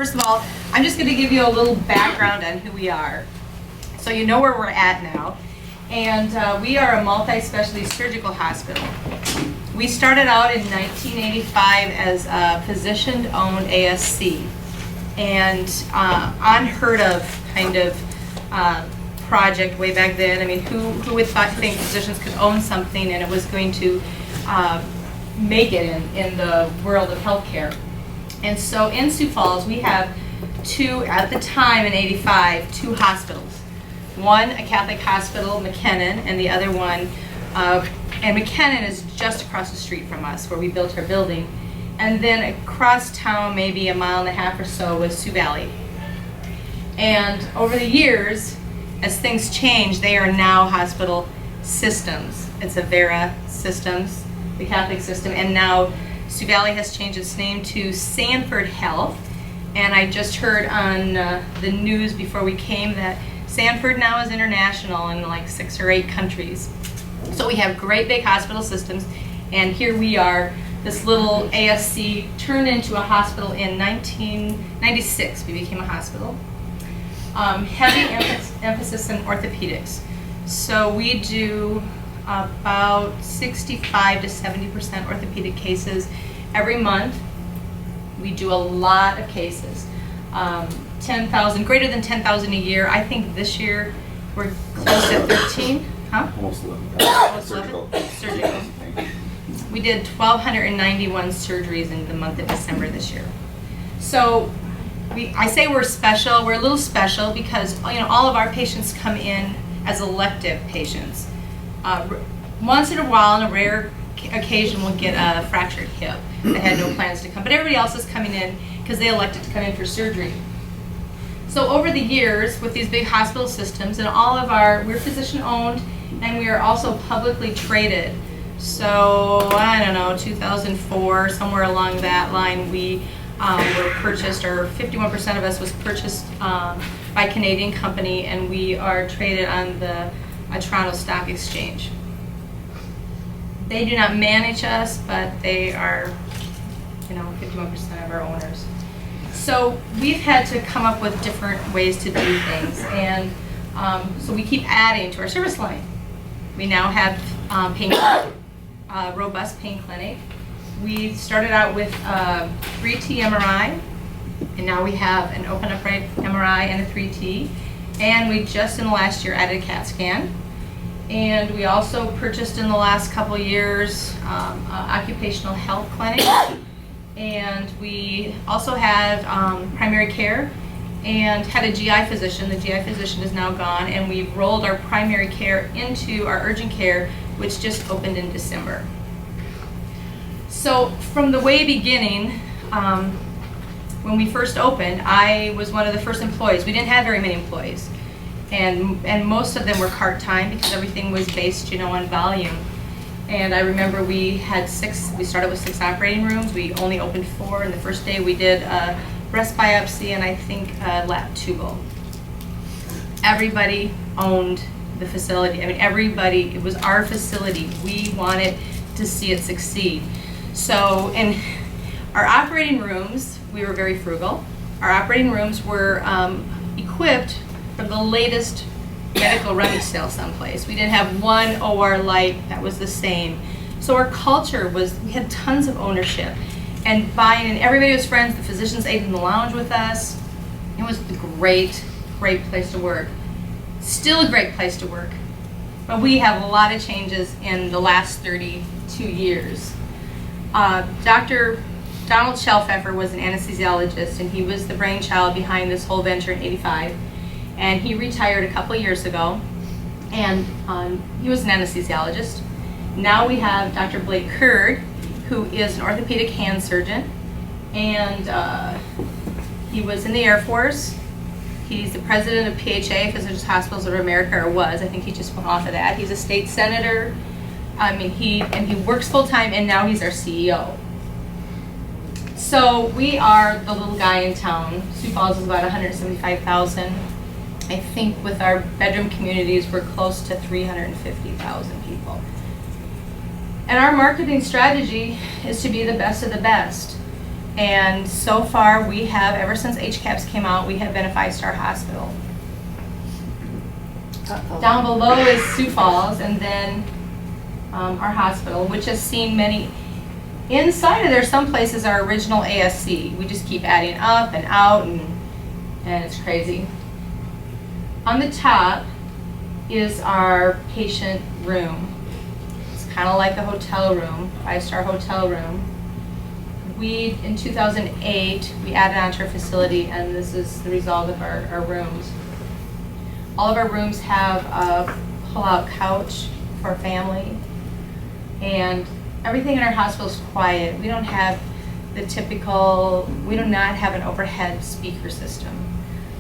First of all, I'm just going to give you a little background on who we are, so you know where we're at now. And we are a multi-specialty surgical hospital. We started out in 1985 as a physician-owned ASC, and unheard of kind of project way back then. I mean, who would think physicians could own something and it was going to make it in the world of healthcare? And so in Sioux Falls, we have two, at the time in '85, two hospitals. One, a Catholic hospital, McKinnon, and the other one, and McKinnon is just across the street from us where we built our building. And then across town, maybe a mile and a half or so, was Sioux Valley. And over the years, as things change, they are now hospital systems. It's Avera Systems, the Catholic system, and now Sioux Valley has changed its name to Sanford Health. And I just heard on the news before we came that Sanford now is international in like 6 or 8 countries. So we have great big hospital systems, and here we are, this little ASC turned into a hospital in 1996. We became a hospital. Heavy emphasis in orthopedics. So we do about 65 to 70% orthopedic cases every month. We do a lot of cases. 10,000, greater than 10,000 a year. I think this year we're close to 13, huh? Almost 11. Almost 11? Surgical. We did 1,291 surgeries in the month of December this year. So I say we're special. We're a little special because all of our patients come in as elective patients. Once in a while, on a rare occasion, we'll get a fractured hip that had no plans to come, but everybody else is coming in because they elected to come in for surgery. So over the years, with these big hospital systems, and we're physician-owned, and we are also publicly traded. So, I don't know, 2004, somewhere along that line, we were purchased, or 51% of us was purchased by a Canadian company, and we are traded on the Toronto Stock Exchange. They do not manage us, but they are, 51% of our owners. So we've had to come up with different ways to do things, and so we keep adding to our service line. We now have robust pain clinic. We started out with 3T MRI, and now we have an open upright MRI and a 3T, and we just in the last year added a CAT scan. And we also purchased in the last couple of years occupational health clinic. And we also had primary care and had a GI physician. The GI physician is now gone, and we've rolled our primary care into our urgent care, which just opened in December. So from the way beginning, when we first opened, I was one of the first employees. We didn't have very many employees, and most of them were part-time because everything was based, on volume. And I remember we started with 6 operating rooms. We only opened 4, and the first day we did a breast biopsy and I think a lat tubal. Everybody owned the facility. I mean, everybody, it was our facility. We wanted to see it succeed. So in our operating rooms, we were very frugal. Our operating rooms were equipped for the latest medical rummage sale someplace. We didn't have one OR light that was the same. So our culture was, we had tons of ownership and buying, and everybody was friends. The physicians ate in the lounge with us. It was a great, great place to work. Still a great place to work. But we have a lot of changes in the last 32 years. Dr. Donald Shelfeffer was an anesthesiologist, and he was the brainchild behind this whole venture in '85. And he retired a couple years ago, and he was an anesthesiologist. Now we have Dr. Blake Curd, who is an orthopedic hand surgeon, and he was in the Air Force. He's the president of PHA, Physicians Hospitals of America, or was. I think he just went off of that. He's a state senator. I mean, he works full-time, and now he's our CEO. So we are the little guy in town. Sioux Falls is about 175,000. I think with our bedroom communities, we're close to 350,000 people. And our marketing strategy is to be the best of the best. And so far, we have, ever since HCAPS came out, we have been a 5-star hospital. Down below is Sioux Falls, and then our hospital, which has seen many. Inside of there, some places are original ASC. We just keep adding up and out, and it's crazy. On the top is our patient room. It's kind of like a hotel room, 5-star hotel room. We, in 2008, we added onto our facility, and this is the result of our rooms. All of our rooms have a pull-out couch for family, and everything in our hospital is quiet. We don't have the typical, we do not have an overhead speaker system.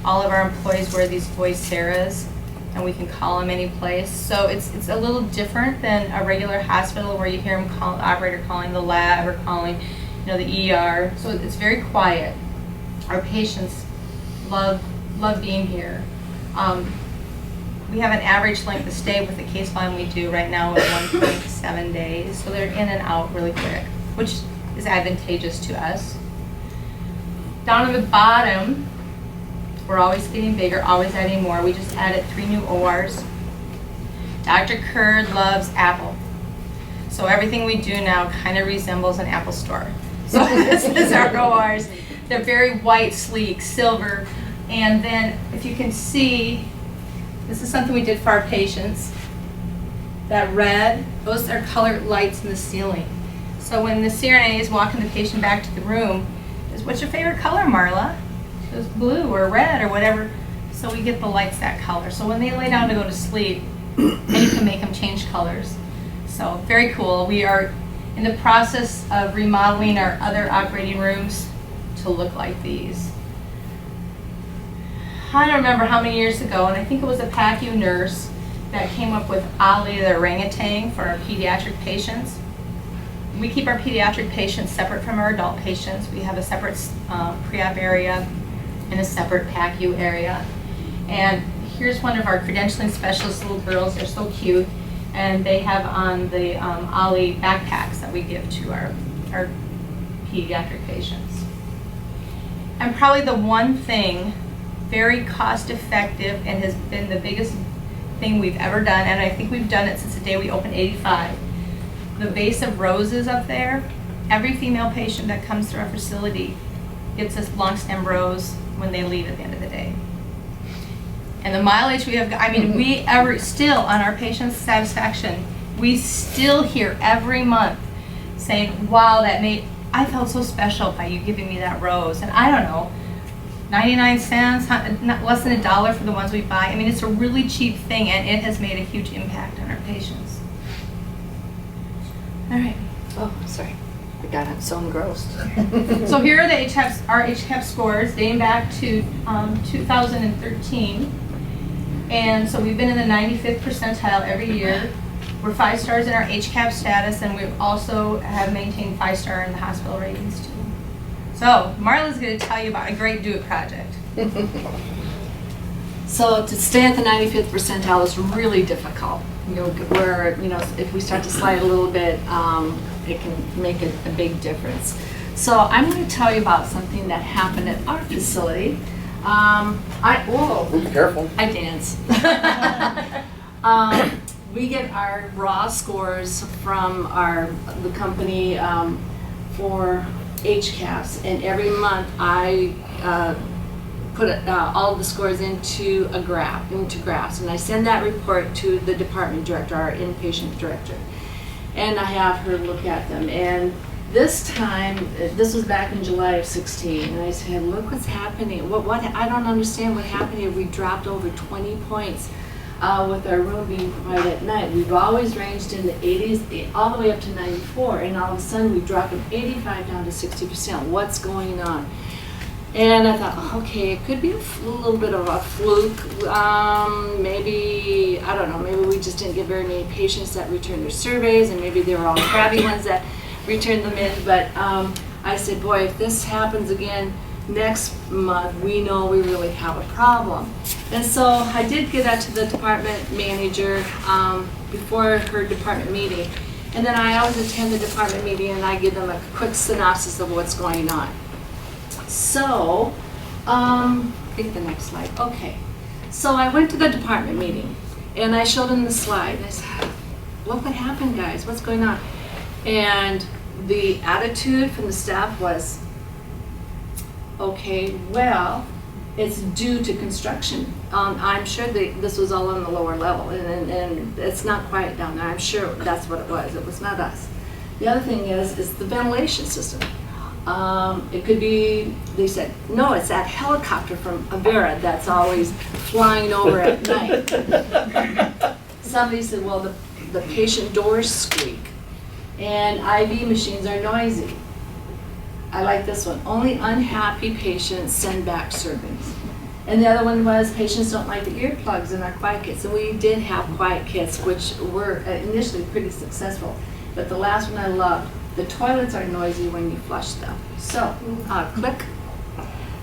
All of our employees wear these Voiceras, and we can call them any place. So it's a little different than a regular hospital where you hear them call, operator calling the lab or calling, the ER. So it's very quiet. Our patients love being here. We have an average length of stay with the case volume we do right now of 1.7 days. So they're in and out really quick, which is advantageous to us. Down at the bottom, we're always getting bigger, always adding more. We just added 3 new ORs. Dr. Kurd loves Apple. So everything we do now kind of resembles an Apple store. So this is our ORs. They're very white, sleek, silver. And then if you can see, this is something we did for our patients. That red, those are colored lights in the ceiling. So when the CRNA is walking the patient back to the room, is what's your favorite color, Marla? She goes blue or red or whatever. So we get the lights that color. So when they lay down to go to sleep, and you can make them change colors. So very cool. We are in the process of remodeling our other operating rooms to look like these. I don't remember how many years ago, and I think it was a PACU nurse that came up with Ollie the orangutan for our pediatric patients. We keep our pediatric patients separate from our adult patients. We have a separate pre-op area and a separate PACU area. And here's one of our credentialing specialists, little girls. They're so cute. And they have on the Ollie backpacks that we give to our pediatric patients. And probably the one thing, very cost effective and has been the biggest thing we've ever done, and I think we've done it since the day we opened 85. The vase of roses up there, every female patient that comes through our facility gets this long stem rose when they leave at the end of the day. And the mileage we have, we still on our patients' satisfaction, we still hear every month saying, wow, I felt so special by you giving me that rose. And I don't know, 99 cents, less than $1 for the ones we buy. It's a really cheap thing, and it has made a huge impact on our patients. All right. Oh, sorry. I got so engrossed. So here are our HCAP scores dating back to 2013. And so we've been in the 95th percentile every year. We're 5 stars in our HCAP status, and we also have maintained 5-star in the hospital ratings too. So Marla's going to tell you about a great Do It project. So to stay at the 95th percentile is really difficult. If we start to slide a little bit, it can make a big difference. So I'm going to tell you about something that happened at our facility. Be careful. I dance. We get our raw scores from the company for HCAPS, and every month I put all of the scores into graphs, and I send that report to the department director, our inpatient director, and I have her look at them. And this time, this was back in July of 16, and I said, look what's happening. What I don't understand what happened here. We dropped over 20 points with our room being provided at night. We've always ranged in the 80s, all the way up to 94, and all of a sudden we dropped from 85 down to 60%. What's going on? And I thought, okay, it could be a little bit of a fluke. Maybe, I don't know, maybe we just didn't get very many patients that returned their surveys, and maybe they were all crabby ones that returned them in. But I said, boy, if this happens again next month, we know we really have a problem. And so I did get that to the department manager before her department meeting. And then I always attend the department meeting, and I give them a quick synopsis of what's going on. So, I think the next slide, okay. So I went to the department meeting and I showed them the slide. I said, look what happened, guys, what's going on? And the attitude from the staff was, okay, well, it's due to construction. I'm sure this was all on the lower level, and it's not quiet down there. I'm sure that's what it was. It was not us. The other thing is the ventilation system. It could be, they said, no, it's that helicopter from Avera that's always flying over at night. Somebody said, well, the patient doors squeak, and IV machines are noisy. I like this one. Only unhappy patients send back surveys. And the other one was patients don't like the earplugs in our quiet kits. And we did have quiet kits, which were initially pretty successful. But the last one I loved, the toilets are noisy when you flush them. So, click.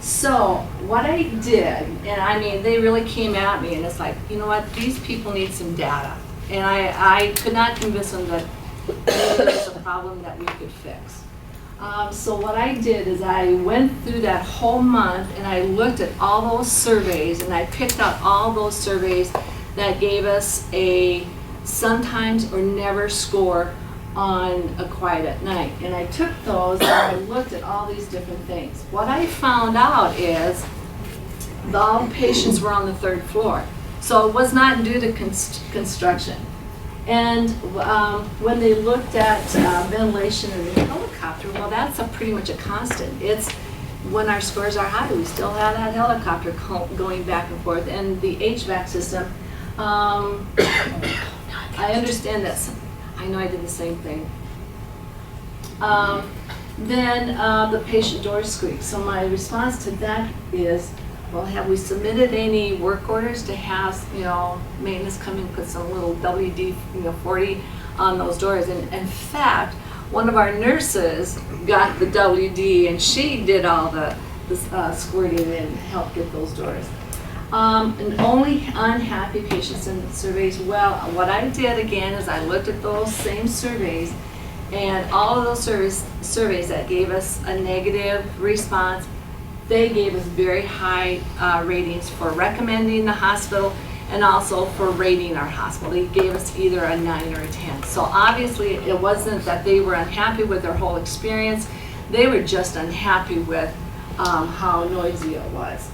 So what I did, and I mean, they really came at me, and it's like, you know what, these people need some data. And I could not convince them that there was a problem that we could fix. So what I did is I went through that whole month and I looked at all those surveys, and I picked out all those surveys that gave us a sometimes or never score on a quiet at night. And I took those and I looked at all these different things. What I found out is all the patients were on the 3rd floor. So it was not due to construction. And when they looked at ventilation in the helicopter, well, that's pretty much a constant. It's when our scores are high, we still have that helicopter going back and forth. And the HVAC system, I understand that. I know I did the same thing. Then the patient door squeaks. So my response to that is, well, have we submitted any work orders to have, maintenance come and put some little WD, 40 on those doors? And in fact, one of our nurses got the WD, and she did all the squirting and helped get those doors. And only unhappy patients in the surveys. Well, what I did again is I looked at those same surveys, and all of those surveys that gave us a negative response, they gave us very high ratings for recommending the hospital and also for rating our hospital. They gave us either a 9 or a 10. So obviously it wasn't that they were unhappy with their whole experience. They were just unhappy with how noisy it was.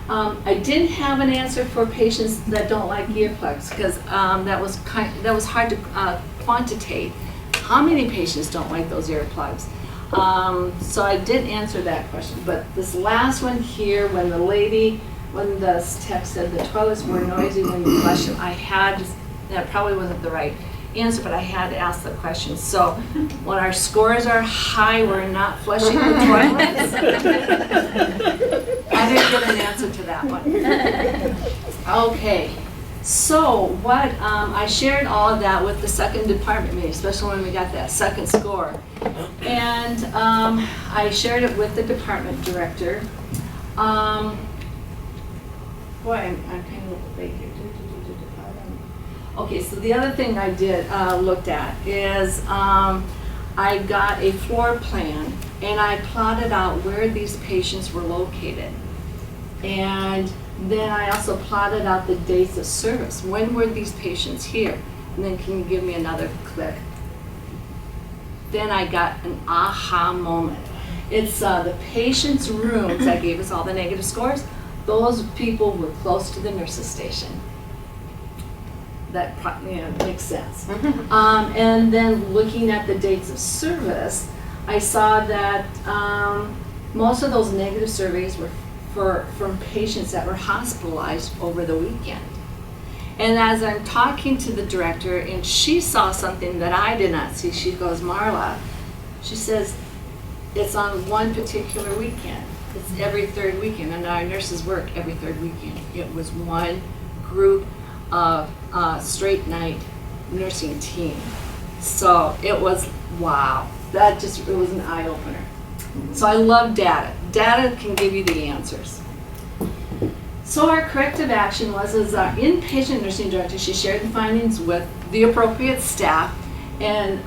I didn't have an answer for patients that don't like earplugs, because that was hard to quantitate. How many patients don't like those earplugs? So I did answer that question. But this last one here, when the text said the toilets were noisy when you flush them, that probably wasn't the right answer, but I had to ask the question. So when our scores are high, we're not flushing the toilets. I didn't get an answer to that one. Okay, so what I shared all of that with the second department meeting, especially when we got that second score, and I shared it with the department director. Boy, I'm kind of late here. Okay, so the other thing I did looked at is I got a floor plan, and I plotted out where these patients were located. And then I also plotted out the dates of service. When were these patients here? And then can you give me another click? Then I got an aha moment. It's the patients' rooms that gave us all the negative scores. Those people were close to the nurse's station. That makes sense. And then looking at the dates of service, I saw that most of those negative surveys were from patients that were hospitalized over the weekend. And as I'm talking to the director, and she saw something that I did not see, she goes, Marla, she says, it's on one particular weekend. It's every 3rd weekend, and our nurses work every 3rd weekend. It was one group of straight night nursing team. So it was, wow, it was an eye-opener. So I love data. Data can give you the answers. So our corrective action was, as our inpatient nursing director, she shared the findings with the appropriate staff, and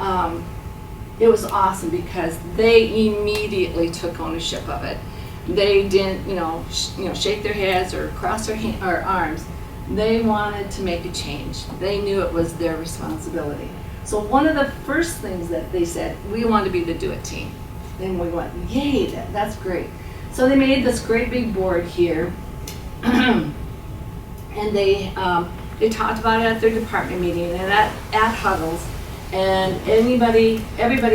it was awesome because they immediately took ownership of it. they didn't, shake their heads or cross their or arms. They wanted to make a change. They knew it was their responsibility. So one of the first things that they said, we want to be the Do It team. Then we went, yay, that's great. So they made this great big board here, and they talked about it at their department meeting and at huddles, and everybody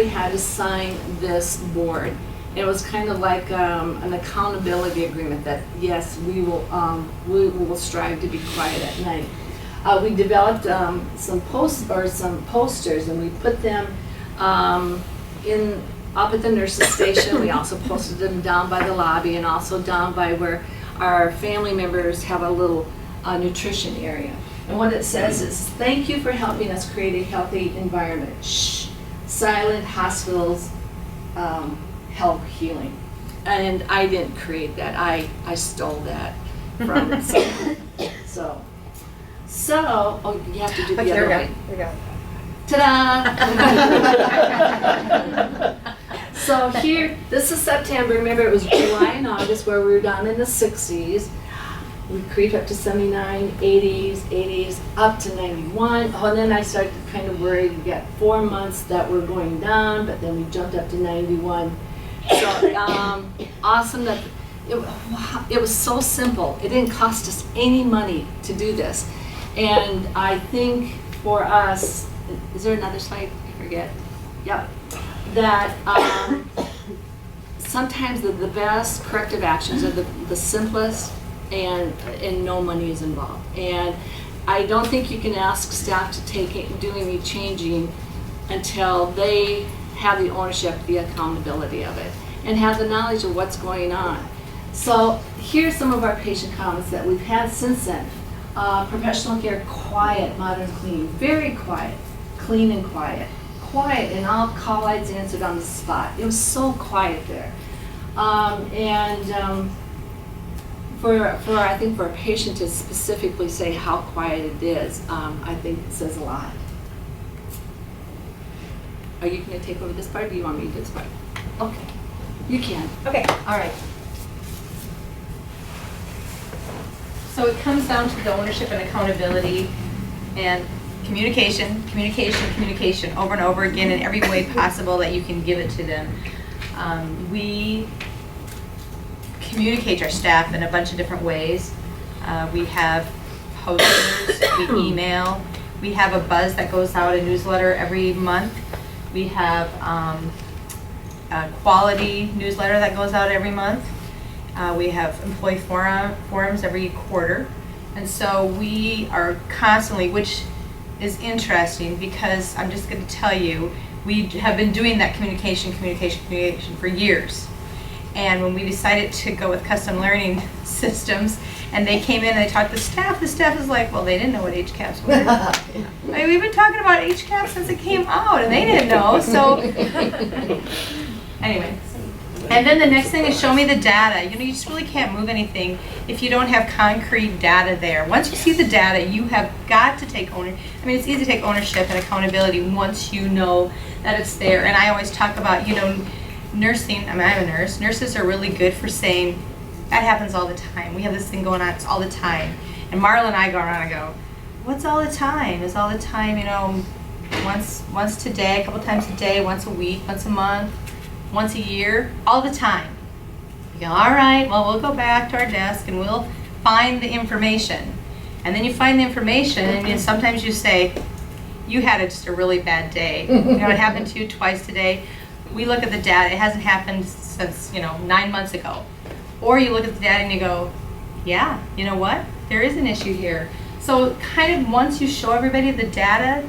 had to sign this board. It was kind of like an accountability agreement that yes, we will strive to be quiet at night. We developed some posters, and we put them up at the nurses station. We also posted them down by the lobby and also down by where our family members have a little nutrition area. And what it says is, thank you for helping us create a healthy environment. Shh. Silent hospitals help healing. And I didn't create that. I stole that from someone. So, oh, you have to do the other way. There we go. Ta-da! So here, this is September. Remember, it was July and August where we were down in the 60s. We creep up to 79, 80s, up to 91. Oh, and then I started to kind of worry. We got 4 months that were going down, but then we jumped up to 91. So awesome that it was so simple. It didn't cost us any money to do this. And I think for us, is there another slide? I forget. Yep. That sometimes the best corrective actions are the simplest, and no money is involved. And I don't think you can ask staff to do any changing until they have the ownership, the accountability of it, and have the knowledge of what's going on. So here's some of our patient comments that we've had since then. Professional care, quiet, modern, clean, very quiet, clean and quiet. Quiet, and all call lights answered on the spot. It was so quiet there. I think for a patient to specifically say how quiet it is, I think it says a lot. Are you going to take over this part, or do you want me to do this part? Okay, you can. Okay, all right. So it comes down to the ownership and accountability and communication, over and over again in every way possible that you can give it to them. We communicate our staff in a bunch of different ways. We have posters, we email, we have a buzz that goes out, a newsletter every month. We have a quality newsletter that goes out every month. We have employee forums every quarter. And so we are constantly, which is interesting because I'm just going to tell you, we have been doing that communication for years. And when we decided to go with custom learning systems, and they came in and they talked to the staff is like, well, they didn't know what HCAPs were. I mean, we've been talking about HCAPs since it came out, and they didn't know. So anyway. And then the next thing is show me the data. You just really can't move anything if you don't have concrete data there. Once you see the data, you have got to take ownership. I mean, it's easy to take ownership and accountability once you know that it's there. And I always talk about, nursing. I mean, I'm a nurse. Nurses are really good for saying, that happens all the time. We have this thing going on, it's all the time. And Marla and I go around and go, what's all the time? Is all the time, once today, a couple times a day, once a week, once a month, once a year, all the time. You go, all right, well, we'll go back to our desk and we'll find the information. And then you find the information, and sometimes you say, you had just a really bad day. It happened to you twice today. We look at the data, it hasn't happened since, 9 months ago. Or you look at the data and you go, yeah, you know what? There is an issue here. So kind of once you show everybody the data,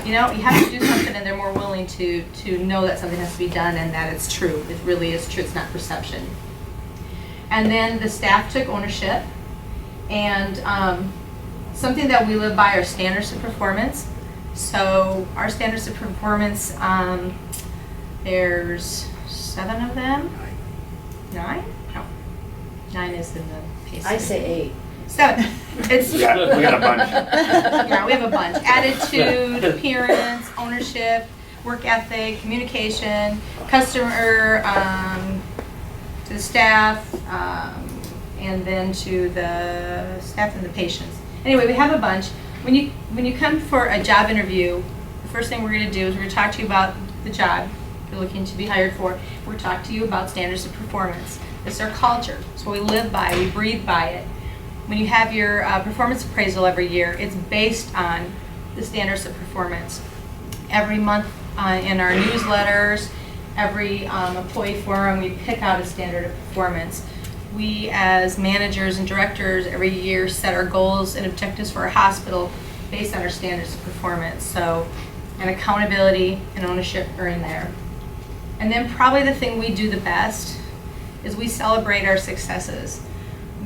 you have to do something, and they're more willing to know that something has to be done and that it's true. It really is true. It's not perception. And then the staff took ownership, and something that we live by are standards of performance. So our standards of performance, there's 7 of them. 9? No. 9 is in the PACE. I say 8. 7. It's we got a bunch. Yeah, we have a bunch. Attitude, appearance, ownership, work ethic, communication, customer to the staff, and then to the staff and the patients. Anyway, we have a bunch. When you come for a job interview, the first thing we're going to do is we're going to talk to you about the job you're looking to be hired for. We're going to talk to you about standards of performance. It's our culture. It's what we live by. We breathe by it. When you have your performance appraisal every year, it's based on the standards of performance. Every month in our newsletters, every employee forum, we pick out a standard of performance. We as managers and directors every year set our goals and objectives for our hospital based on our standards of performance. So, and accountability and ownership are in there. And then probably the thing we do the best is we celebrate our successes.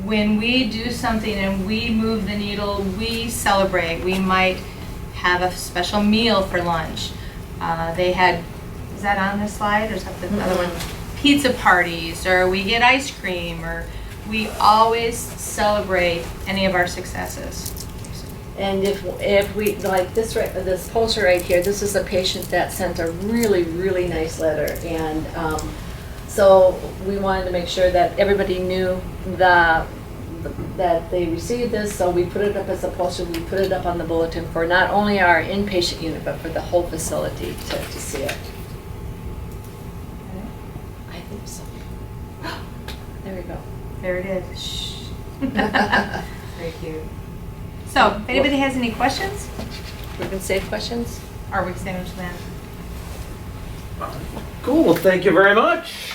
When we do something and we move the needle, we celebrate. We might have a special meal for lunch. They had, is that on this slide or is that the other one? Pizza parties, or we get ice cream, or we always celebrate any of our successes. And if we, like this poster right here, this is a patient that sent a really, really nice letter. And so we wanted to make sure that everybody knew that they received this, so we put it up as a poster. We put it up on the bulletin for not only our inpatient unit, but for the whole facility to see it. I think so. There we go. There it is. Shh. Very cute. So, if anybody has any questions? We can save questions? Or we can sandwich them. Cool, well, thank you very much.